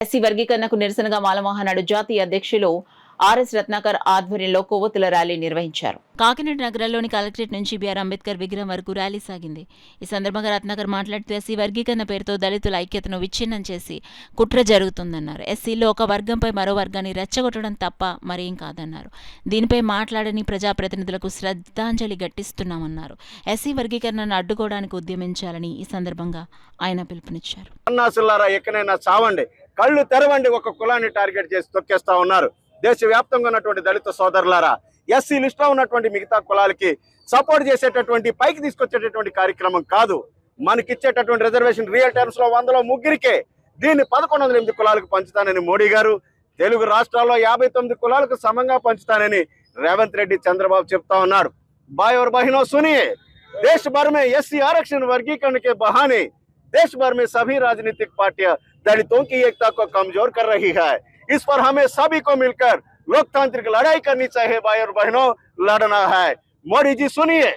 SC వర్గీకరణకు నిరసనగా మాలమహానాడు జాతీయ అధ్యక్షులు ఆర్ఎస్ రత్నాకర్ ఆధ్వర్యంలో కొవ్వొత్తుల ర్యాలీ నిర్వహించారు. కాకినాడ నగరంలోని కలెక్టరేట్ నుంచి బిఆర్ అంబేద్కర్ విగ్రహం వరకు ర్యాలీ సాగింది. ఈ సందర్భంగా రత్నాకర్ మాట్లాడుతూ ఎస్సీ వర్గీకరణ పేరుతో దళితుల ఐక్యతను విచ్ఛిన్నం చేసి కుట్ర జరుగుతుందన్నారు. ఎస్సీలో ఒక వర్గంపై మరో వర్గాన్ని రెచ్చగొట్టడం తప్ప మరేం కాదన్నారు. దీనిపై మాట్లాడని ప్రజాప్రతినిధులకు శ్రద్ధాంజలి ఘటిస్తున్నామన్నారు. ఎస్సీ వర్గీకరణను అడ్డుకోవడానికి ఉద్యమించాలని ఈ సందర్భంగా ఆయన పిలుపునిచ్చారు. కళ్ళు తెరవండి, ఒక కులాన్ని టార్గెట్ చేసి తొక్కేస్తా ఉన్నారు. దేశవ్యాప్తంగా ఉన్నటువంటి దళిత సోదరులారా, ఎస్సీ లిస్ట్ లో ఉన్నటువంటి మిగతా కులాలకి సపోర్ట్ చేసేటటువంటి పైకి తీసుకొచ్చేటటువంటి కార్యక్రమం కాదు. మనకిచ్చేటటువంటి రిజర్వేషన్ రియల్ టర్మ్స్ లో 100లో ముగ్గురికే, దీన్ని 1108 కులాలకు పంచుతానని మోడీ గారు, తెలుగు రాష్ట్రాల్లో 59 కులాలకు సమంగా పంచుతానని రేవంత్ రెడ్డి చంద్రబాబు చెప్తా ఉన్నాడు. भाई और बहनों सुनिए, देश भर में एससी आरक्षण वर्गीकरण के बहाने देश भर में सभी राजनीतिक पार्टियां दलितों की एकता को कमजोर कर रही है। इस पर हमें सभी को मिलकर लोकतांत्रिक लड़ाई करनी चाहिए। भाई और बहनों, लड़ना है। मोदी जी सुनिए,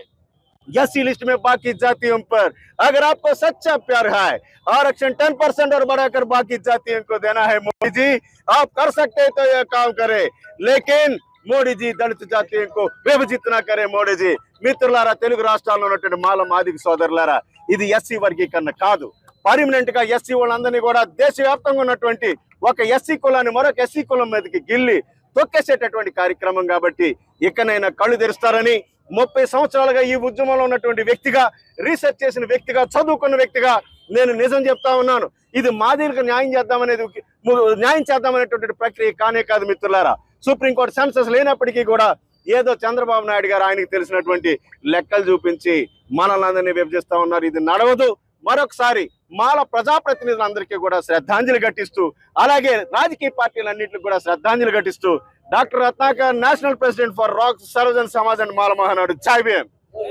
एससी लिस्ट में बाकी जातियों पर अगर आपको सच्चा प्यार है, आरक्षण 10% और बढ़ाकर बाकी जातियों को देना है। मोदी जी, आप कर सकते हैं तो यह काम करें, लेकिन మోడీ జీ దళిత జాతీయంకు విభజిత करे। మోడీ జీ మిత్రులారా, తెలుగు రాష్ట్రాల్లో ఉన్నటువంటి మాల మాదిగ సోదరులారా, ఇది ఎస్సీ వర్గీకరణ కాదు. పర్మనెంట్ గా ఎస్సీ వాళ్ళందరినీ కూడా దేశవ్యాప్తంగా ఉన్నటువంటి ఒక ఎస్సీ కులాన్ని మరొక ఎస్సీ కులం మీదకి గిల్లి తొక్కేసేటటువంటి కార్యక్రమం. కాబట్టి ఇకనైనా కళ్ళు తెరుస్తారని 30 సంవత్సరాలుగా ఈ ఉద్యమంలో ఉన్నటువంటి వ్యక్తిగా, రీసెర్చ్ చేసిన వ్యక్తిగా, చదువుకున్న వ్యక్తిగా నేను నిజం చెప్తా ఉన్నాను. ఇది మాదిగలకు న్యాయం చేద్దామనేటువంటి ప్రక్రియ కానే కాదు మిత్రులారా. సుప్రీంకోర్టు సెన్సస్ లేనప్పటికీ కూడా ఏదో చంద్రబాబు నాయుడు గారు ఆయనకు తెలిసినటువంటి లెక్కలు చూపించి మనల్ని అందరినీ విభజిస్తా ఉన్నారు. ఇది నడవదు. మరొకసారి మాల ప్రజాప్రతినిధులందరికీ కూడా శ్రద్ధాంజలి ఘటిస్తూ, అలాగే రాజకీయ పార్టీలన్నింటికి కూడా శ్రద్ధాంజలి ఘటిస్తూ, doctor Ratnakar, national president for రాక్ సర్వజన్ సమాజ్ అండ్ మాల మహానాడు. జై భీమ్.